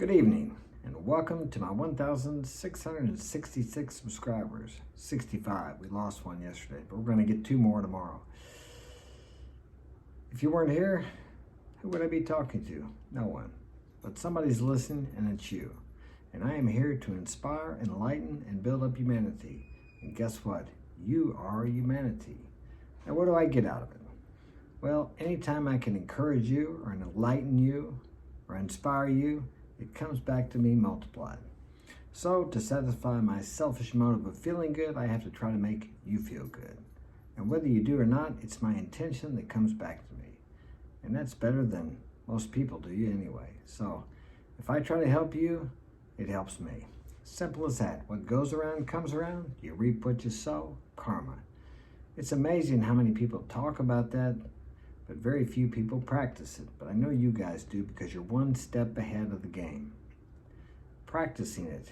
Good evening, and welcome to my 1,666 subscribers. 65. We lost one yesterday, but we're going to get 2 more tomorrow. If you weren't here, who would I be talking to? No one. But somebody's listening, and it's you. And I am here to inspire, enlighten, and build up humanity. And guess what? You are humanity. Now, what do I get out of it? Well, anytime I can encourage you, or enlighten you, or inspire you, it comes back to me multiplied. So to satisfy my selfish motive of feeling good, I have to try to make you feel good. And whether you do or not, it's my intention that comes back to me. And that's better than most people do you anyway. So if I try to help you, it helps me. Simple as that. What goes around comes around. You reap what you sow. Karma. It's amazing how many people talk about that, but very few people practice it. But I know you guys do because you're one step ahead of the game. Practicing it.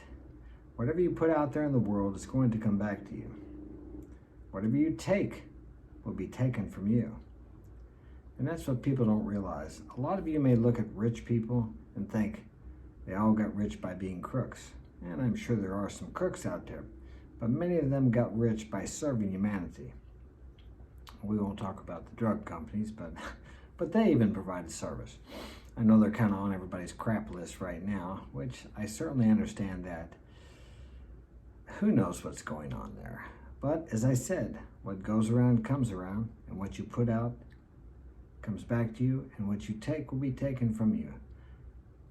Whatever you put out there in the world is going to come back to you. Whatever you take will be taken from you. And that's what people don't realize. A lot of you may look at rich people and think they all got rich by being crooks. And I'm sure there are some crooks out there. But many of them got rich by serving humanity. We won't talk about the drug companies, but they even provide a service. I know they're kind of on everybody's crap list right now, which I certainly understand that. Who knows what's going on there? But as I said, what goes around comes around, and what you put out comes back to you, and what you take will be taken from you.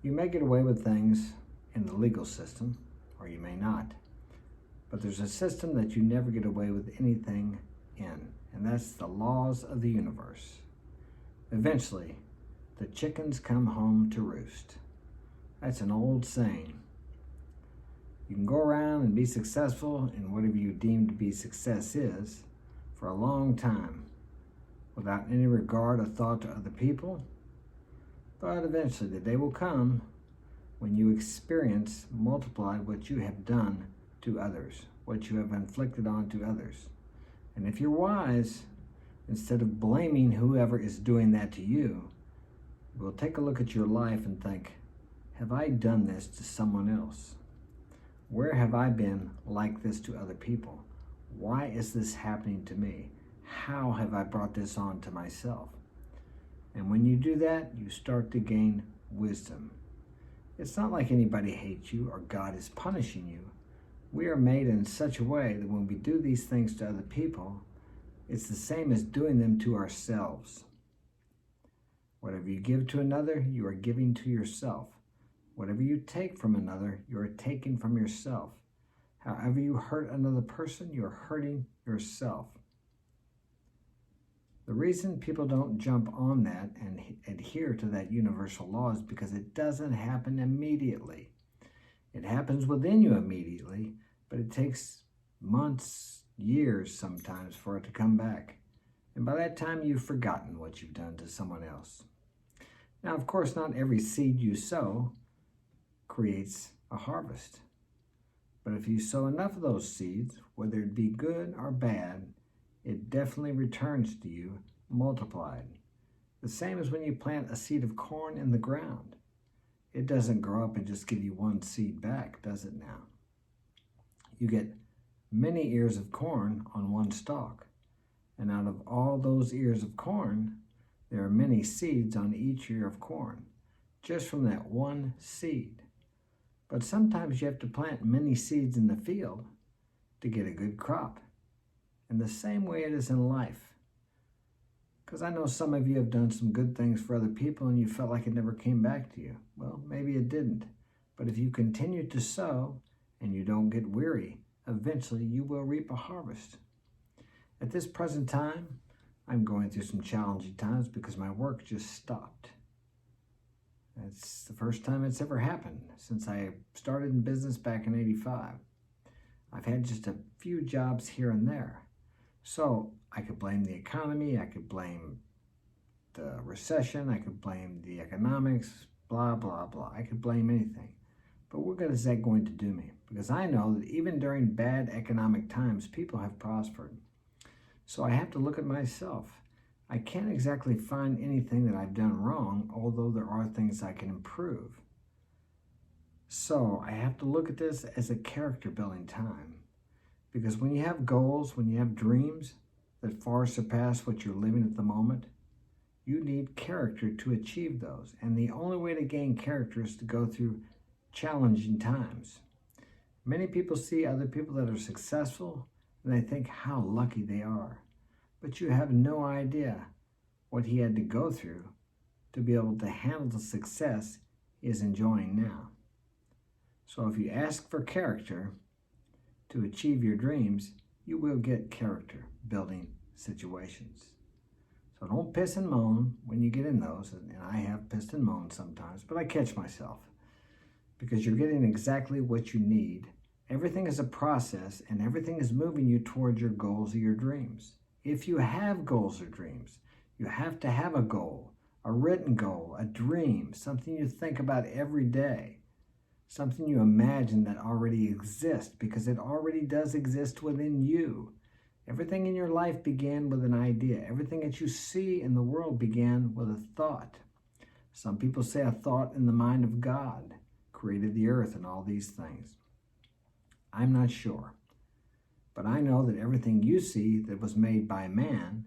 You may get away with things in the legal system, or you may not. But there's a system that you never get away with anything in. And that's the laws of the universe. Eventually, the chickens come home to roost. That's an old saying. You can go around and be successful in whatever you deem to be success is for a long time without any regard or thought to other people. But eventually the day will come when you experience multiplied what you have done to others, what you have inflicted onto others. And if you're wise, instead of blaming whoever is doing that to you, we'll take a look at your life and think, have I done this to someone else? Where have I been like this to other people? Why is this happening to me? How have I brought this on to myself? And when you do that, you start to gain wisdom. It's not like anybody hates you or God is punishing you. We are made in such a way that when we do these things to other people, it's the same as doing them to ourselves. Whatever you give to another, you are giving to yourself. Whatever you take from another, you are taking from yourself. However you hurt another person, you are hurting yourself. The reason people don't jump on that and adhere to that universal law is because it doesn't happen immediately. It happens within you immediately, but it takes months, years sometimes for it to come back. And by that time, you've forgotten what you've done to someone else. Now, of course, not every seed you sow creates a harvest. But if you sow enough of those seeds, whether it be good or bad, it definitely returns to you multiplied. The same as when you plant a seed of corn in the ground. It doesn't grow up and just give you one seed back, does it now? You get many ears of corn on one stalk. And out of all those ears of corn, there are many seeds on each ear of corn, just from that one seed. But sometimes you have to plant many seeds in the field to get a good crop. And the same way it is in life. Because I know some of you have done some good things for other people and you felt like it never came back to you. Well, maybe it didn't. But if you continue to sow and you don't get weary, eventually you will reap a harvest. At this present time, I'm going through some challenging times because my work just stopped. That's the first time it's ever happened since I started in business back in '85. I've had just a few jobs here and there. So I could blame the economy, I could blame the recession, I could blame the economics, blah, blah, blah. I could blame anything. But what good is that going to do me? Because I know that even during bad economic times, people have prospered. So I have to look at myself. I can't exactly find anything that I've done wrong, although there are things I can improve. So I have to look at this as a character building time. Because when you have goals, when you have dreams that far surpass what you're living at the moment, you need character to achieve those. And the only way to gain character is to go through challenging times. Many people see other people that are successful and they think how lucky they are. But you have no idea what he had to go through to be able to handle the success he is enjoying now. So if you ask for character to achieve your dreams, you will get character building situations. So don't piss and moan when you get in those, and I have pissed and moaned sometimes, but I catch myself because you're getting exactly what you need. Everything is a process, and everything is moving you towards your goals or your dreams. If you have goals or dreams, you have to have a goal, a written goal, a dream, something you think about every day, something you imagine that already exists, because it already does exist within you. Everything in your life began with an idea. Everything that you see in the world began with a thought. Some people say a thought in the mind of God created the earth and all these things. I'm not sure. But I know that everything you see that was made by man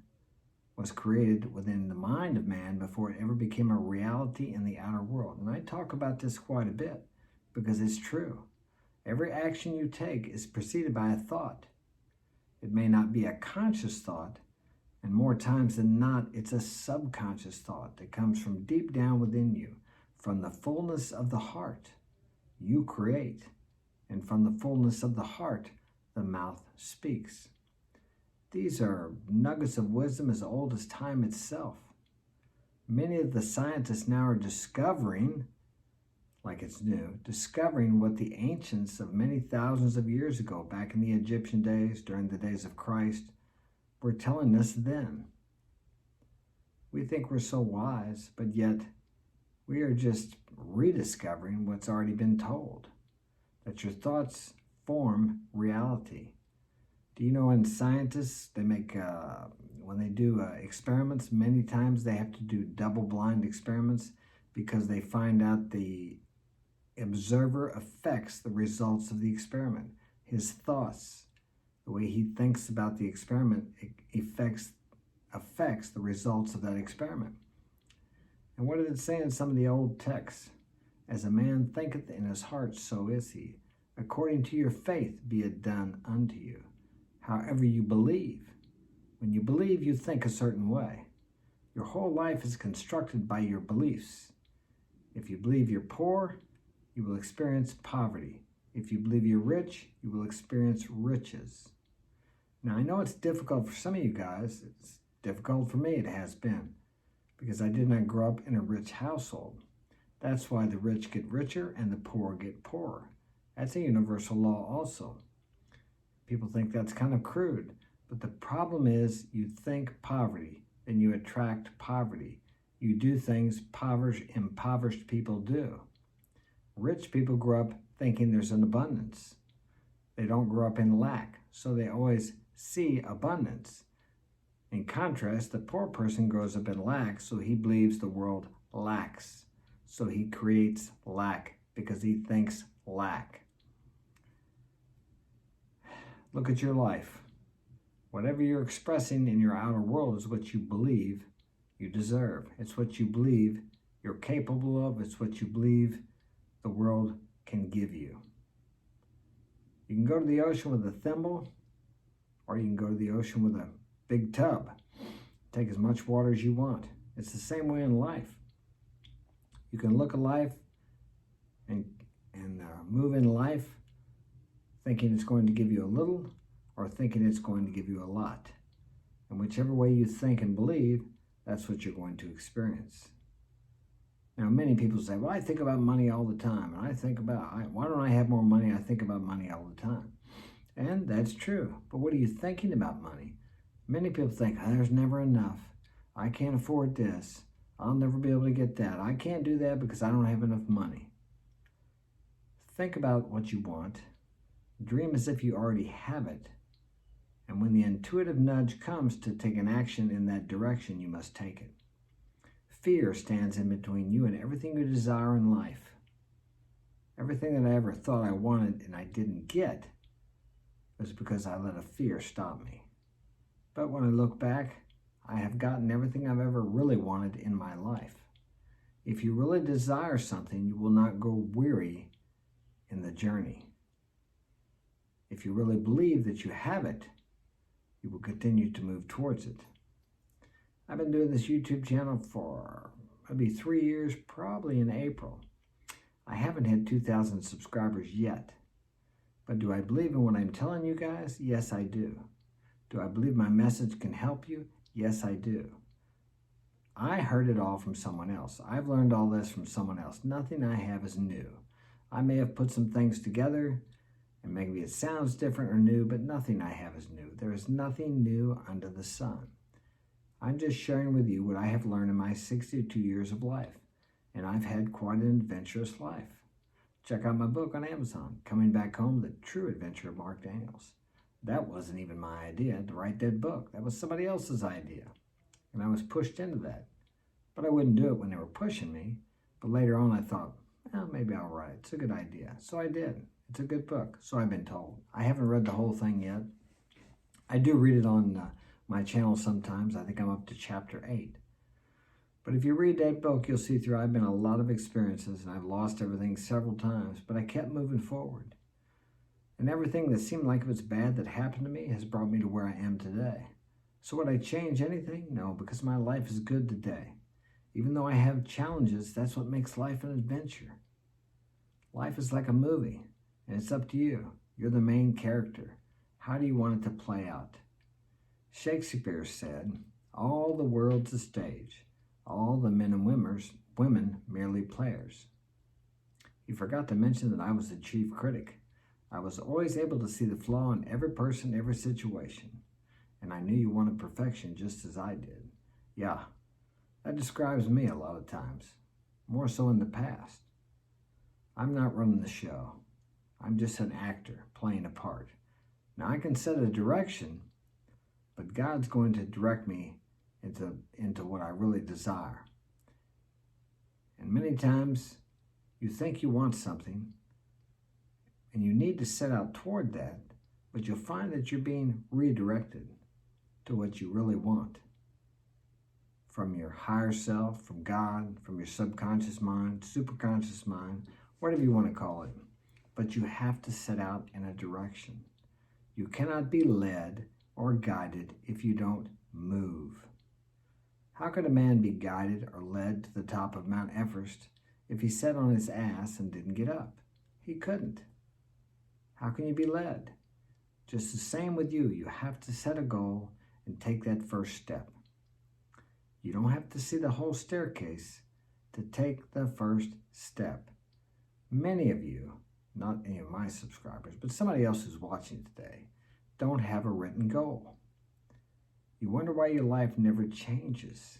was created within the mind of man before it ever became a reality in the outer world. And I talk about this quite a bit because it's true. Every action you take is preceded by a thought. It may not be a conscious thought, and more times than not, it's a subconscious thought that comes from deep down within you. From the fullness of the heart, you create. And from the fullness of the heart, the mouth speaks. These are nuggets of wisdom as old as time itself. Many of the scientists now are discovering, like it's new, discovering what the ancients of many thousands of years ago, back in the Egyptian days, during the days of Christ, were telling us then. We think we're so wise, but yet we are just rediscovering what's already been told, that your thoughts form reality. Do you know when scientists, they make, when they do experiments, many times they have to do double-blind experiments because they find out the observer affects the results of the experiment. His thoughts, the way he thinks about the experiment, affects the results of that experiment. And what did it say in some of the old texts? As a man thinketh in his heart, so is he. According to your faith be it done unto you. However you believe. When you believe, you think a certain way. Your whole life is constructed by your beliefs. If you believe you're poor, you will experience poverty. If you believe you're rich, you will experience riches. Now, I know it's difficult for some of you guys. It's difficult for me, it has been, because I did not grow up in a rich household. That's why the rich get richer and the poor get poorer. That's a universal law also. People think that's kind of crude, but the problem is you think poverty, then you attract poverty. You do things impoverished people do. Rich people grow up thinking there's an abundance. They don't grow up in lack, so they always see abundance. In contrast, the poor person grows up in lack, so he believes the world lacks. So he creates lack because he thinks lack. Look at your life. Whatever you're expressing in your outer world is what you believe you deserve. It's what you believe you're capable of. It's what you believe the world can give you. You can go to the ocean with a thimble, or you can go to the ocean with a big tub. Take as much water as you want. It's the same way in life. You can look at life and move in life thinking it's going to give you a little, or thinking it's going to give you a lot. And whichever way you think and believe, that's what you're going to experience. Now, many people say, well, I think about money all the time. And I think about, why don't I have more money? I think about money all the time. And that's true. But what are you thinking about money? Many people think, there's never enough. I can't afford this. I'll never be able to get that. I can't do that because I don't have enough money. Think about what you want. Dream as if you already have it. And when the intuitive nudge comes to take an action in that direction, you must take it. Fear stands in between you and everything you desire in life. everything that I ever thought I wanted and I didn't get was because I let a fear stop me. But when I look back, I have gotten everything I've ever really wanted in my life. If you really desire something, you will not grow weary in the journey. If you really believe that you have it, you will continue to move towards it. I've been doing this YouTube channel for maybe 3 years, probably in April. I haven't hit 2,000 subscribers yet. But do I believe in what I'm telling you guys? Yes, I do. Do I believe my message can help you? Yes, I do. I heard it all from someone else. I've learned all this from someone else. Nothing I have is new. I may have put some things together, and maybe it sounds different or new, but nothing I have is new. There is nothing new under the sun. I'm just sharing with you what I have learned in my 62 years of life, and I've had quite an adventurous life. Check out my book on Amazon, Coming Back Home, The True Adventure of Mark Daniels. That wasn't even my idea to write that book. That was somebody else's idea, and I was pushed into that. But I wouldn't do it when they were pushing me. But later on I thought, well, maybe I'll write it. It's a good idea. So I did. It's a good book, so I've been told. I haven't read the whole thing yet. I do read it on my channel sometimes. I think I'm up to chapter 8. But if you read that book, you'll see through I've been a lot of experiences, and I've lost everything several times, but I kept moving forward. And everything that seemed like it was bad that happened to me has brought me to where I am today. So would I change anything? No, because my life is good today. Even though I have challenges, that's what makes life an adventure. Life is like a movie, and it's up to you. You're the main character. How do you want it to play out? Shakespeare said, all the world's a stage. All the men and women merely players. He forgot to mention that I was the chief critic. I was always able to see the flaw in every person, every situation. And I knew you wanted perfection just as I did. Yeah, that describes me a lot of times. More so in the past. I'm not running the show. I'm just an actor playing a part. Now I can set a direction, but God's going to direct me into what I really desire. And many times you think you want something and you need to set out toward that, but you'll find that you're being redirected to what you really want. From your higher self, from God, from your subconscious mind, superconscious mind, whatever you want to call it. But you have to set out in a direction. You cannot be led or guided if you don't move. How could a man be guided or led to the top of Mount Everest if he sat on his ass and didn't get up? He couldn't. How can you be led? Just the same with you. You have to set a goal and take that first step. You don't have to see the whole staircase to take the first step. Many of you, not any of my subscribers, but somebody else who's watching today, don't have a written goal. You wonder why your life never changes,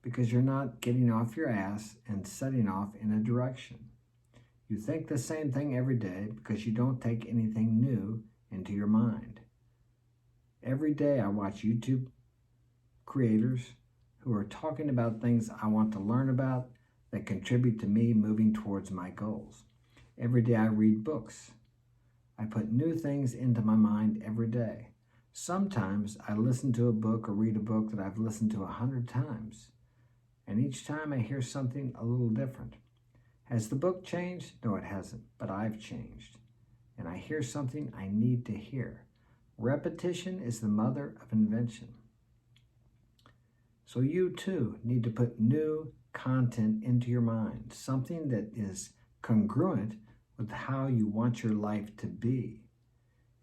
because you're not getting off your ass and setting off in a direction. You think the same thing every day because you don't take anything new into your mind. Every day I watch YouTube creators who are talking about things I want to learn about that contribute to me moving towards my goals. Every day I read books. I put new things into my mind every day. Sometimes I listen to a book or read a book that I've listened to 100 times. And each time I hear something a little different. Has the book changed? No, it hasn't, but I've changed. And I hear something I need to hear. Repetition is the mother of invention. So you too need to put new content into your mind, something that is congruent with how you want your life to be.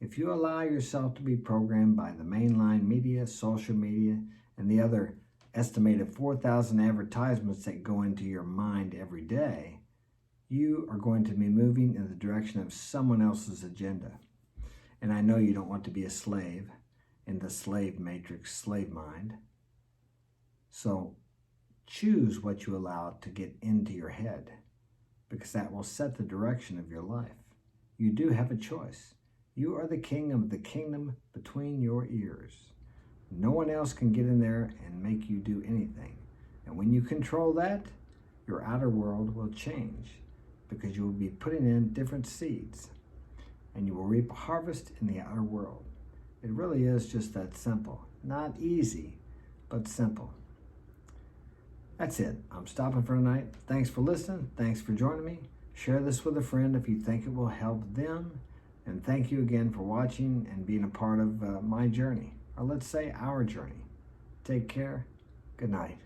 If you allow yourself to be programmed by the mainline media, social media, and the other estimated 4,000 advertisements that go into your mind every day, you are going to be moving in the direction of someone else's agenda. And I know you don't want to be a slave in the slave matrix, slave mind. So choose what you allow to get into your head, because that will set the direction of your life. You do have a choice. You are the king of the kingdom between your ears. No one else can get in there and make you do anything. And when you control that, your outer world will change. because you will be putting in different seeds and you will reap a harvest in the outer world. It really is just that simple. Not easy, but simple. That's it. I'm stopping for tonight. Thanks for listening. Thanks for joining me. Share this with a friend if you think it will help them. And thank you again for watching and being a part of my journey, or let's say our journey. Take care. Good night.